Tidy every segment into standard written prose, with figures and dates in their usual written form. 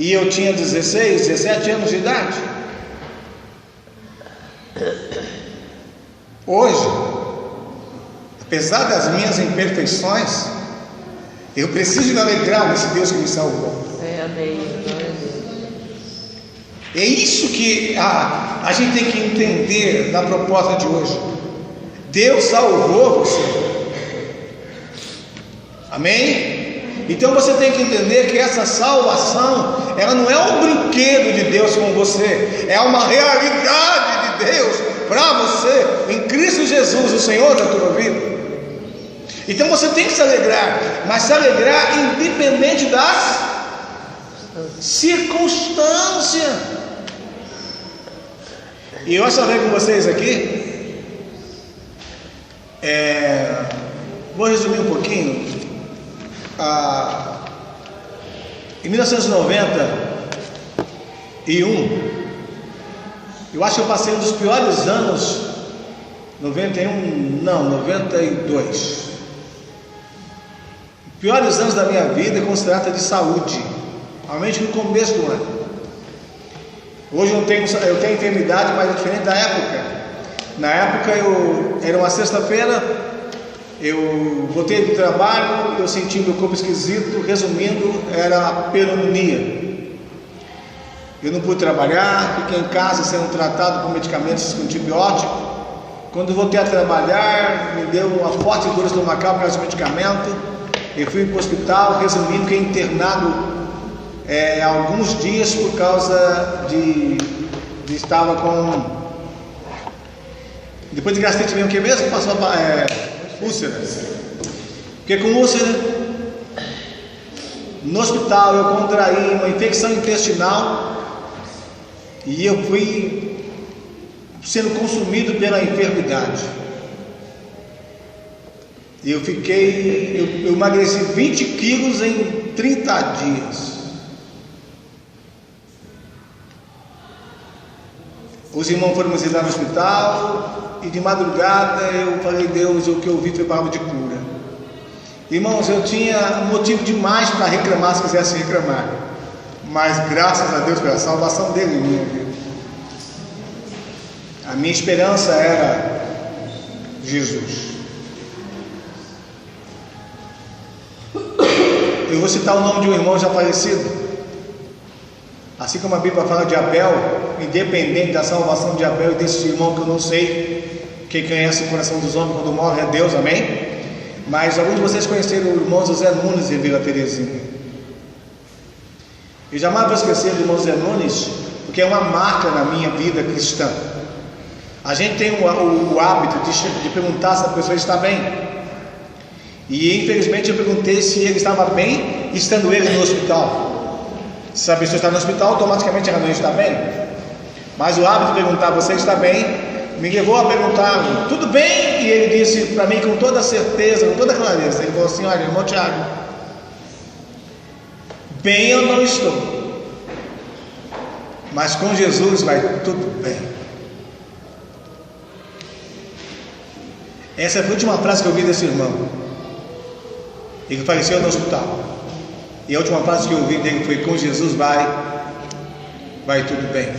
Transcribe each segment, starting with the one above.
e eu tinha 16, 17 anos de idade. Hoje, apesar das minhas imperfeições, eu preciso me alegrar nesse Deus que me salvou. É isso que a gente tem que entender na proposta de hoje. Deus salvou você. Amém? Então você tem que entender que essa salvação, ela não é um brinquedo de Deus com você, é uma realidade de Deus para você em Cristo Jesus, o Senhor da tua vida. Então você tem que se alegrar, mas se alegrar independente das circunstâncias. E eu falei com vocês aqui, vou resumir um pouquinho. Em 1991, eu acho que eu passei um dos piores anos. 92. Piores anos da minha vida quando se trata de saúde, realmente no começo do ano. Hoje eu tenho enfermidade, mas é diferente da época. Na época era uma sexta-feira, eu voltei do trabalho, eu senti meu corpo esquisito. Resumindo, era a pneumonia. Eu não pude trabalhar, fiquei em casa sendo tratado com medicamentos com antibiótico. Quando voltei a trabalhar, me deu uma forte dor estomacal por causa do medicamento. Eu fui para o hospital, resumindo, fiquei internado alguns dias por causa de estava com... Depois de gastrite veio o que mesmo? Passou úlceras. Fiquei com úlcera. No hospital eu contraí uma infecção intestinal e eu fui sendo consumido pela enfermidade. Eu emagreci 20 quilos em 30 dias. Os irmãos foram me visitar no hospital e de madrugada eu falei: Deus, o que eu vi foi palavra de cura. Irmãos, eu tinha motivo demais para reclamar se quisesse reclamar, mas graças a Deus pela salvação dele em minha vida. A minha esperança era Jesus. Eu vou citar o nome de um irmão já falecido. Assim como a Bíblia fala de Abel, independente da salvação de Abel e desse irmão que eu não sei, quem conhece o coração dos homens quando morre é Deus, amém? Mas alguns de vocês conheceram o irmão José Nunes em Vila Terezinha. Eu jamais vou esquecer do irmão José Nunes, porque é uma marca na minha vida cristã. A gente tem o hábito de perguntar se a pessoa está bem. E infelizmente eu perguntei se ele estava bem, estando ele no hospital. Se a pessoa está no hospital, automaticamente ela não está bem. Mas o hábito de perguntar: você está bem? Me levou a perguntar: tudo bem? E ele disse para mim com toda certeza, com toda clareza. Ele falou assim: olha, irmão Tiago, bem eu não estou, mas com Jesus vai tudo bem. Essa foi a última frase que eu ouvi desse irmão. Ele faleceu no hospital. E a última frase que eu ouvi dele foi: com Jesus vai tudo bem.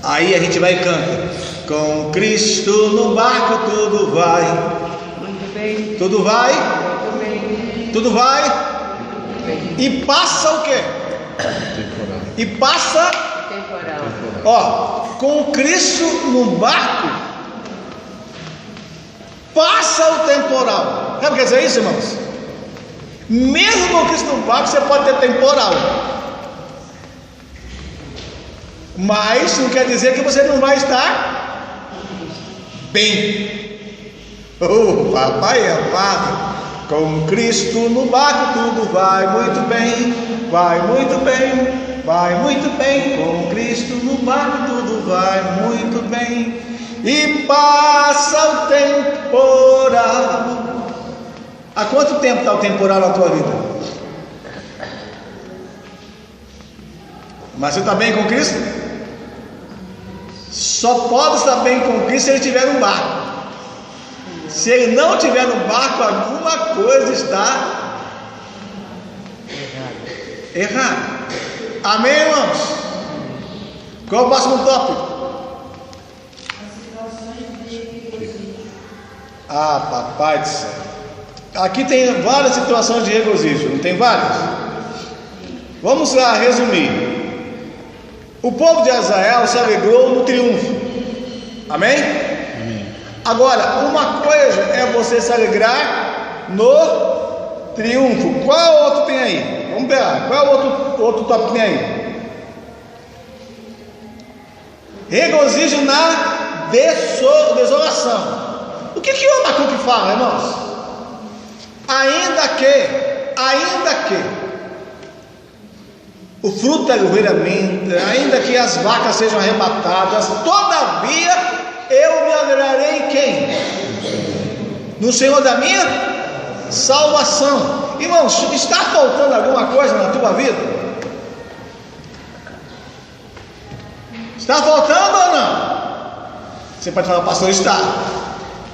Aí a gente vai e canta: com Cristo no barco tudo vai. Muito bem. Tudo vai. Muito bem. Tudo vai. Muito bem. E passa o quê? Temporal. E passa temporal. Ó, com Cristo no barco passa o temporal. Sabe o que quer dizer isso, irmãos? Mesmo com Cristo no barco você pode ter temporal, mas não quer dizer que você não vai estar bem. Oh, papai amado, com Cristo no barco tudo vai muito bem, vai muito bem, vai muito bem. Com Cristo no barco tudo vai muito bem. E passa o temporal. Há quanto tempo está o temporal na tua vida? Mas você está bem com Cristo? Só pode estar bem com Cristo se ele estiver no barco. Se ele não estiver no barco, alguma coisa está errado. Amém, irmãos? Qual é o próximo tópico? Ah, papai do céu. Aqui tem várias situações de regozijo, não tem várias? Vamos lá resumir. O povo de Israel se alegrou no triunfo. Amém? Amém. Agora, uma coisa é você se alegrar no triunfo. Qual outro tem aí? Vamos ver. Qual é o outro tópico que tem aí? Regozijo na desolação. O que o Abacuque fala, irmãos? Ainda que o fruto da oliveira minta, ainda que as vacas sejam arrebatadas, todavia eu me alegrarei em quem? No Senhor da minha salvação. Irmãos, está faltando alguma coisa na tua vida? Está faltando ou não? Você pode falar, pastor, está.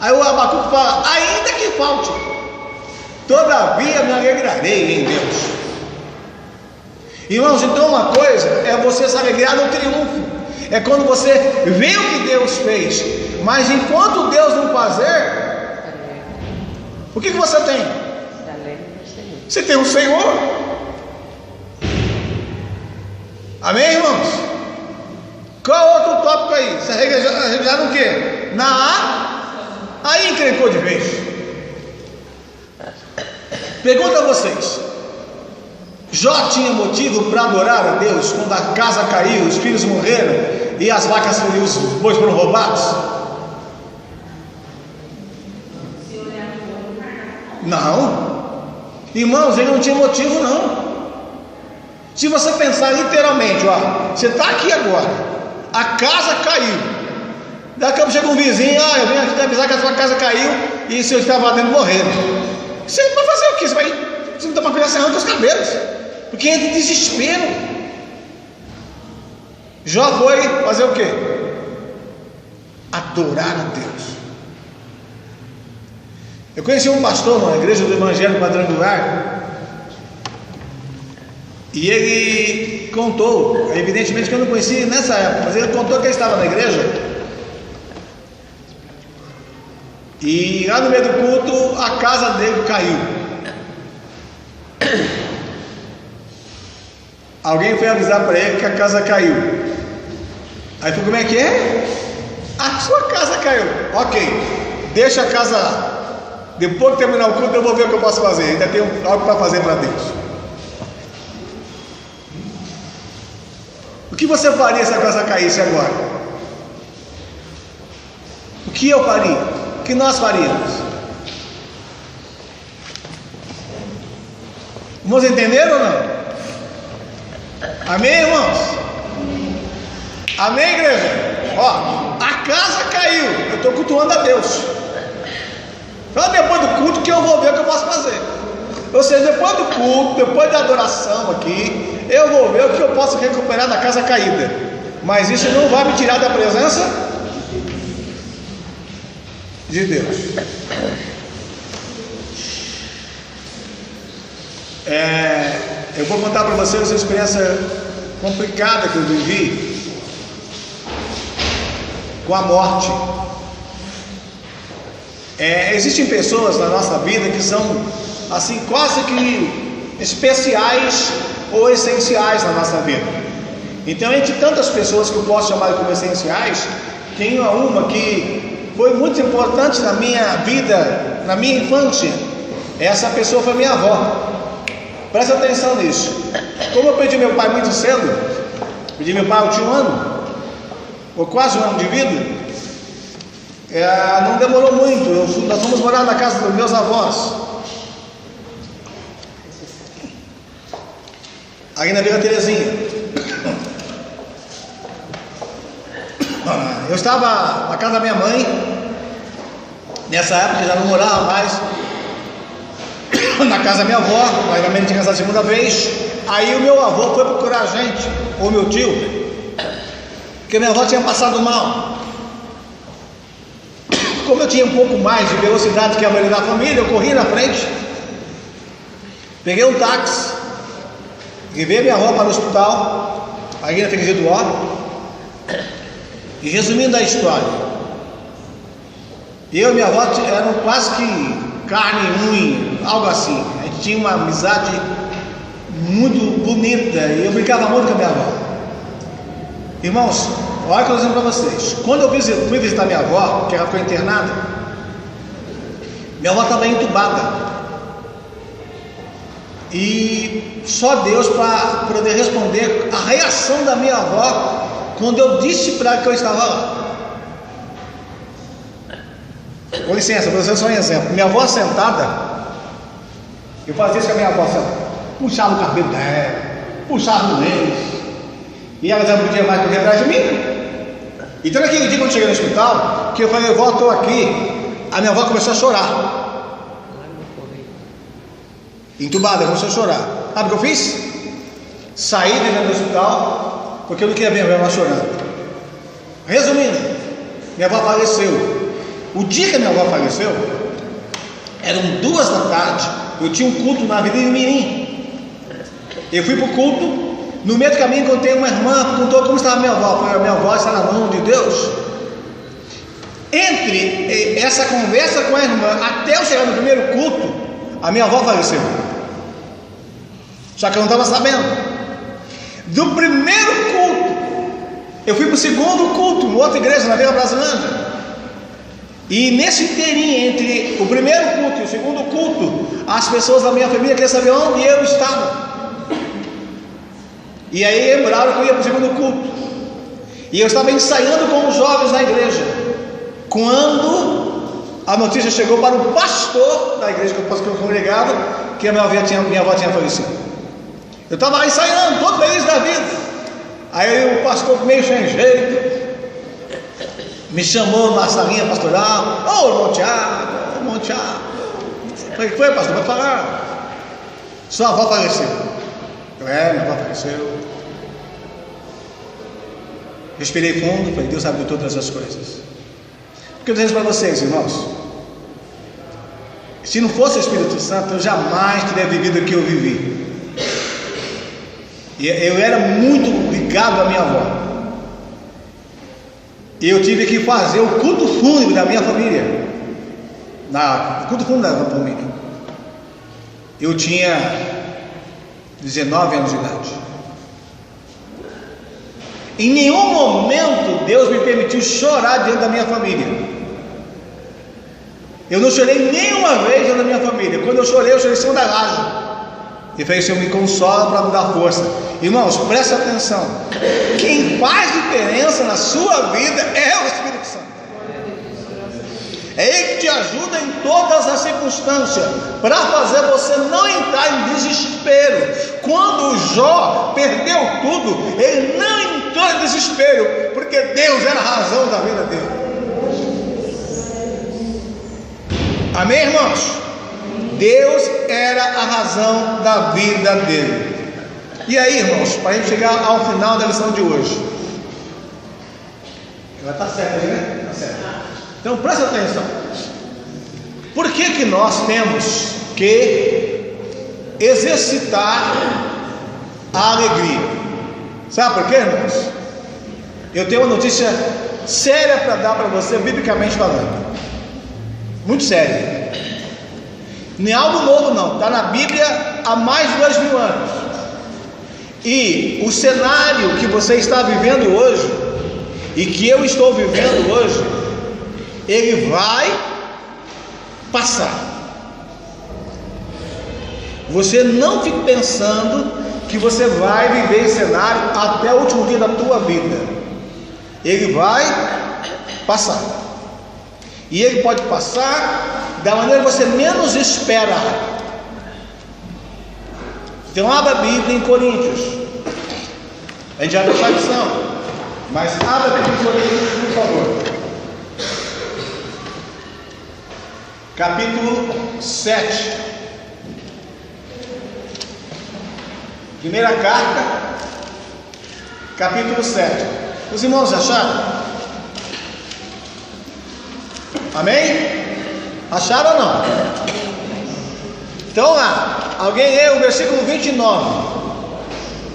Aí o Abacuque fala, ainda que falte, todavia me alegrarei em Deus. Irmãos, então uma coisa é você se alegrar no triunfo, é quando você vê o que Deus fez, mas enquanto Deus não fazer, o que você tem? Você tem um Senhor. Amém, irmãos? Qual outro tópico aí? Você arregliar no quê? Aí encrencou de vez. Pergunto a vocês: Jó tinha motivo para adorar a Deus quando a casa caiu, os filhos morreram e as vacas e os bois foram roubados? Não, irmãos, ele não tinha motivo não. Se você pensar literalmente, você está aqui agora, a casa caiu, daqui a pouco chega um vizinho, eu vim aqui te avisar que a sua casa caiu e seus que estavam lá dentro morreram. Você vai fazer o quê? Você não toma cuidado, você arranca os cabelos, porque entra em desespero. Jó foi fazer o quê? Adorar a Deus. Eu conheci um pastor na igreja do Evangelho Quadrangular, e ele contou, evidentemente que eu não conheci nessa época, mas ele contou que ele estava na igreja, e lá no meio do culto a casa dele caiu. Alguém foi avisar para ele que a casa caiu. Aí falou, como é que é? A sua casa caiu. Ok, deixa a casa lá. Depois que terminar o culto eu vou ver o que eu posso fazer. Ainda tenho algo para fazer para Deus. O que você faria se a casa caísse agora? O que eu faria? O que nós faríamos? Vamos entender ou não? Amém, irmãos? Amém, igreja? A casa caiu, eu estou cultuando a Deus. Só depois do culto que eu vou ver o que eu posso fazer. Ou seja, depois do culto, depois da adoração aqui, eu vou ver o que eu posso recuperar da casa caída. Mas isso não vai me tirar da presença de Deus. Eu vou contar para vocês uma experiência complicada que eu vivi com a morte. Existem pessoas na nossa vida que são assim quase que especiais ou essenciais na nossa vida. Então, entre tantas pessoas que eu posso chamar como essenciais, tem uma que foi muito importante na minha vida, na minha infância. Essa pessoa foi minha avó. Presta atenção nisso. Como eu perdi meu pai muito cedo, perdi meu pai, eu tinha 1 ano, ou quase 1 ano de vida, não demorou muito, nós fomos morar na casa dos meus avós, aí na Vila Terezinha. Eu estava na casa da minha mãe, nessa época já não morava mais na casa da minha avó, mas minha mãe tinha casado a segunda vez. Aí o meu avô foi procurar a gente, ou meu tio, porque minha avó tinha passado mal. Como eu tinha um pouco mais de velocidade que a maioria da família, eu corri na frente, peguei um táxi levei minha avó para o hospital, aí na freguesia do Ó. E resumindo a história, eu e minha avó eram quase que carne e unha, algo assim. A gente tinha uma amizade muito bonita e eu brincava muito com a minha avó. Irmãos, olha o que eu estou dizendo para vocês. Quando eu fui visitar minha avó, que ela ficou internada, minha avó estava entubada. E só Deus para poder responder a reação da minha avó quando eu disse para ela que eu estava lá. Com licença, vou dizer só um exemplo. Minha avó sentada, eu fazia isso com a minha avó sentada, puxava o cabelo dela, puxava o lenço, e ela já não podia mais correr atrás de mim. Então naquele dia quando eu cheguei no hospital, que eu falei, vó, estou aqui, a minha avó começou a chorar. Entubada, começou a chorar. Sabe o que eu fiz? Saí de dentro do hospital, porque eu não queria ver a minha avó chorando. Resumindo, minha avó faleceu. O dia que a minha avó faleceu, eram 2 da tarde, eu tinha um culto na Avenida Mirim. Eu fui para o culto, no meio do caminho encontrei uma irmã, perguntou como estava a minha avó. Eu falei, a minha avó está na mão de Deus. Entre essa conversa com a irmã, até eu chegar no primeiro culto, a minha avó faleceu. Só que eu não estava sabendo. Do primeiro culto, eu fui para o segundo culto, em outra igreja, na Vila Brasilândia. E nesse inteirinho, entre o primeiro culto e o segundo culto, as pessoas da minha família queriam saber onde eu estava. E aí lembraram que eu ia para o segundo culto. E eu estava ensaiando com os jovens na igreja, quando a notícia chegou para o pastor da igreja que eu congregava, que a minha avó tinha falecido. Eu estava lá ensaiando, todo feliz da vida. Aí o pastor, meio sem jeito, me chamou na salinha pastoral. Ô, irmão Tiago. Falei, que foi, pastor? Vai falar. Sua avó faleceu. Minha avó faleceu. Respirei fundo, falei, Deus sabe de todas as coisas. O que eu digo para vocês, irmãos? Se não fosse o Espírito Santo, eu jamais teria vivido o que eu vivi. Eu era muito ligado à minha avó. E eu tive que fazer o culto fúnebre da minha família. O culto fúnebre da família. Eu tinha 19 anos de idade. Em nenhum momento Deus me permitiu chorar diante da minha família. Eu não chorei nenhuma vez diante da minha família. Quando eu chorei em cima da laje. E fez, Senhor, me consola para me dar força. Irmãos, presta atenção. Quem faz diferença na sua vida é o Espírito Santo. É Ele que te ajuda em todas as circunstâncias, para fazer você não entrar em desespero. Quando Jó perdeu tudo, ele não entrou em desespero, porque Deus era a razão da vida dele. Amém, irmãos? Deus era a razão da vida dele. E aí, irmãos, para a gente chegar ao final da lição de hoje, ela está certa aí, né? Está certa. Então presta atenção. Por que nós temos que exercitar a alegria? Sabe por quê, irmãos? Eu tenho uma notícia séria para dar para você, biblicamente falando. Muito séria. Não é algo novo não, está na Bíblia há mais de 2000 anos. E o cenário que você está vivendo hoje, e que eu estou vivendo hoje, ele vai passar. Você não fique pensando que você vai viver esse cenário até o último dia da tua vida. Ele vai passar. E ele pode passar da maneira que você menos espera. Então abra a Bíblia em Coríntios. A gente já deu essa lição, mas abra a Bíblia em Coríntios, por favor. Capítulo 7. Primeira carta, capítulo 7. Os irmãos acharam? Amém? Acharam ou não? Então lá, alguém lê o versículo 29.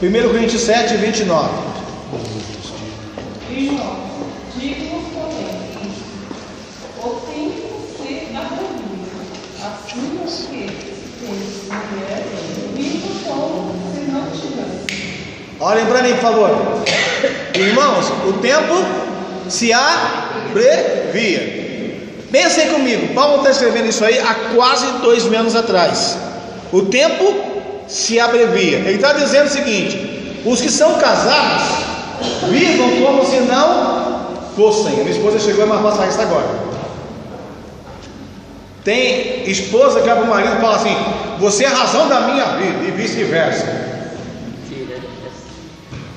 1 Coríntios 7, 29. Irmãos, digo-vos, porém, o tempo se aproxima, assim que se mulher, vivo como se não tivesse. Olhem para mim, por favor. Irmãos, o tempo se abrevia. Pensem comigo, Paulo está escrevendo isso aí há quase 2000 anos atrás. O tempo se abrevia. Ele está dizendo o seguinte: os que são casados vivam como se não fossem. A minha esposa chegou a me passar isso agora. Tem esposa que vai para o marido e fala assim: você é a razão da minha vida, e vice-versa.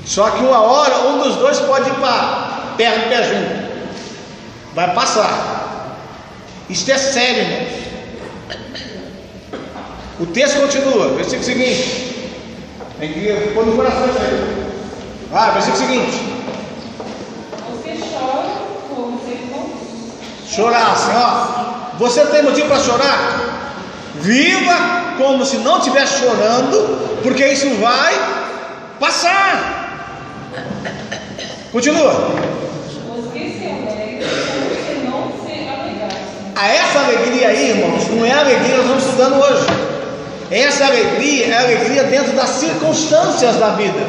Só que uma hora um dos dois pode ir para perto do pé junto. Vai passar. Isto é sério, irmãos. O texto continua, versículo seguinte. Tem que pôr no coração isso aí. Vai, versículo seguinte. Os que choram como se não Chorassem, ó. Você tem motivo para chorar? Viva como se não estivesse chorando, porque isso vai passar. Continua. Os que se alegram como se não se alegrassem. A essa alegria aí, irmãos, não é a alegria que nós estamos estudando hoje. Essa alegria é a alegria dentro das circunstâncias da vida.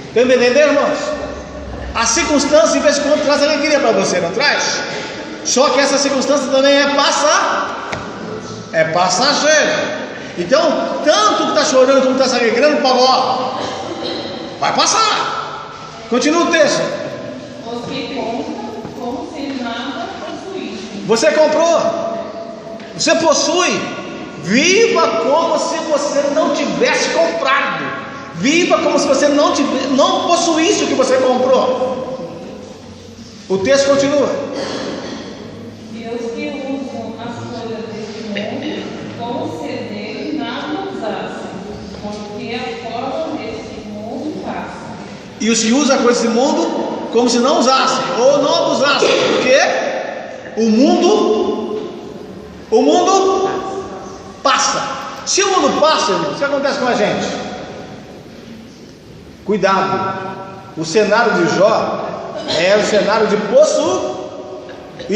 Estão entendendo, irmãos? A circunstância, em vez de quando, traz alegria para você, não traz? Só que essa circunstância também é passageira. Então, tanto que está chorando como está se alegrando, Paulo, vai passar. Continua o texto. Os que compram como se nada possuíssem. Você comprou, você possui. Viva como se você não tivesse comprado. Viva como se você não possuísse o que você comprou. O texto continua. E os que usam as coisas deste mundo como se dele nada usassem, porque a forma deste mundo passa. E os que usam a coisa desse mundo como se não usassem ou não abusassem, porque o mundo passa. Se o mundo passa, irmão, o que acontece com a gente? Cuidado. O cenário de Jó é o cenário de possuir,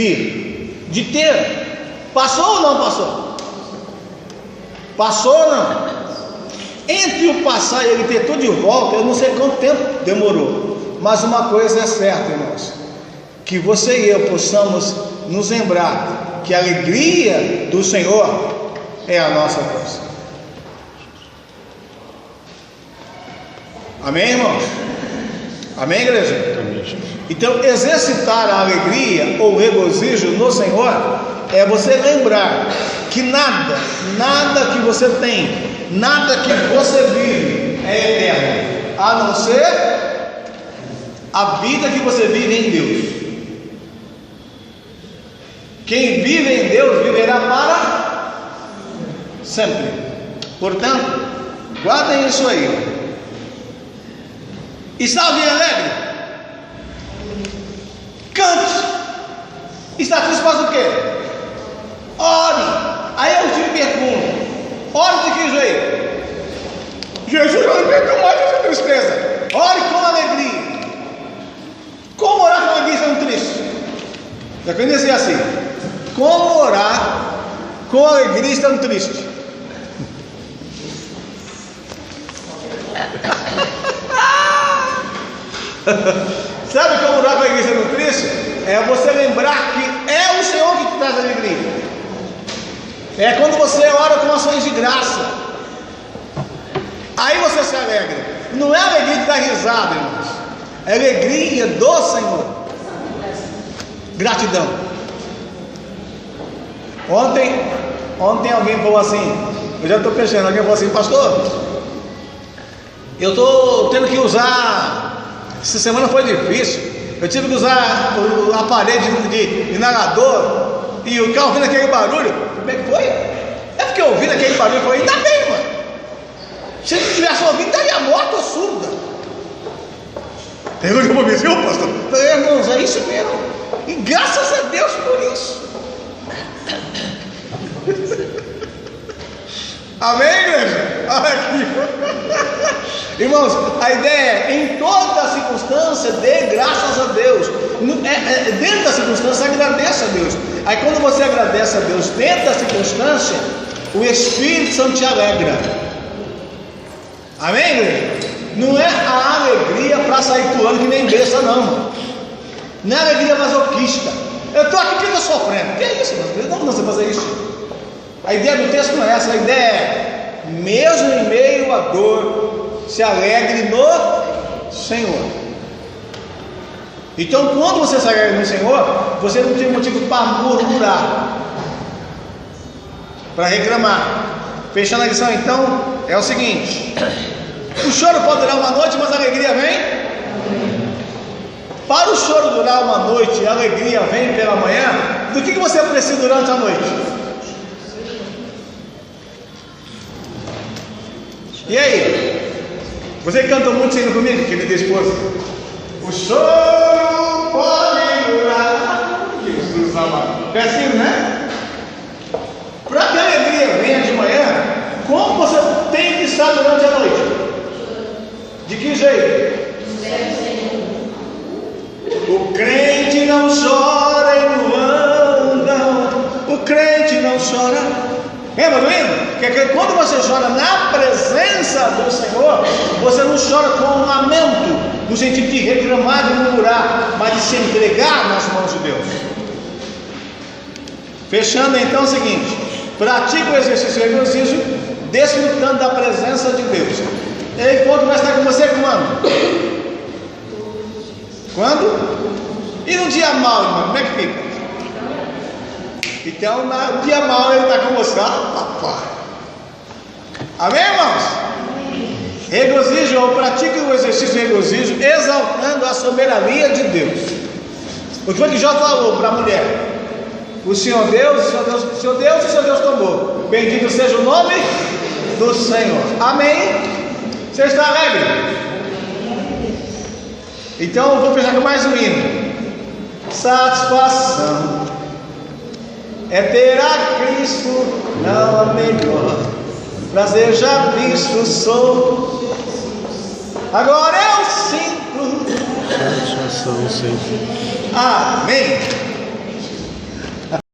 de ter. Passou ou não passou? Passou ou não? Entre o passar e ele ter tudo de volta, eu não sei quanto tempo demorou. Mas uma coisa é certa, irmãos, que você e eu possamos nos lembrar que a alegria do Senhor é a nossa força. Amém, irmãos? Amém, igreja? Então, exercitar a alegria ou regozijo no Senhor é você lembrar que nada que você tem, nada que você vive é eterno, a não ser a vida que você vive em Deus. Quem vive em Deus viverá para sempre. Portanto, guardem isso aí. Está alguém alegre? Cante. Está triste, faz o quê? Ore. Aí eu te pergunto: ore de que jeito? Jesus, eu não aguento mais essa tristeza. Ore com alegria. Como orar com alegria sendo triste? Já conheci assim. Como orar com alegria estando triste? Sabe como orar com alegria estando triste? É você lembrar que é o Senhor que te traz alegria. É quando você ora com ações de graça. Aí você se alegra. Não é alegria de dar risada, irmãos. É alegria do Senhor. Gratidão. Ontem alguém falou assim, eu já estou pensando, alguém falou assim: pastor, eu estou tendo que usar, essa semana foi difícil, eu tive que usar o aparelho de inalador, e o carro ouvindo aquele barulho. Como é que foi? É porque eu ouvindo aquele barulho, eu falei: ainda bem, mano, se ele tivesse ouvido, estaria morto ou surda. Tem que eu me viu, pastor? Eu falei: irmãos, é isso mesmo, e graças a Deus por isso. Amém, igreja? Olha aqui. Irmãos, a ideia é, em toda circunstância, dê graças a Deus. Dentro da circunstância, agradeça a Deus. Aí quando você agradece a Deus dentro da circunstância, o Espírito Santo te alegra. Amém, igreja? Não é a alegria para sair pulando que nem besta, não. Não é alegria masoquista. Eu estou aqui porque eu estou sofrendo. Que é isso, irmão? Não você fazer isso. A ideia do texto não é essa. A ideia é, mesmo em meio à dor, se alegre no Senhor. Então, quando você se alegra no Senhor, você não tem motivo para murmurar, para reclamar. Fechando a lição, então, é o seguinte: o choro pode durar uma noite, mas a alegria vem. Para o choro durar uma noite e a alegria vem pela manhã, do que você precisa durante a noite? E aí? Você canta muito sendo comigo, querida esposa? O choro pode durar. Jesus amado. Versinho, né? Para que a alegria venha de manhã, como você tem que estar durante a noite? De que jeito? O crente não chora em vão, não. O crente não chora. Lembra do hino? Que quando você chora na presença do Senhor, você não chora com um lamento, no sentido de reclamar, de murmurar, mas de se entregar nas mãos de Deus. Fechando então é o seguinte: pratique o exercício do regozijo, desfrutando da presença de Deus. Ele encontro vai estar com você quando? Quando? E no dia mau, irmão, como é que fica? Então, no dia mau ele está com você. Amém, irmãos? Regozijo, ou pratique o exercício de regozijo, exaltando a soberania de Deus. O que foi que Jó falou para a mulher? O Senhor Deus, o Senhor Deus e o Senhor Deus tomou. Bendito seja o nome do Senhor. Amém? Você está alegre? Então eu vou fechar com mais um hino. Satisfação é ter a Cristo, não a melhor. Prazer já visto sou. Agora eu sinto. Satisfação sempre. Amém.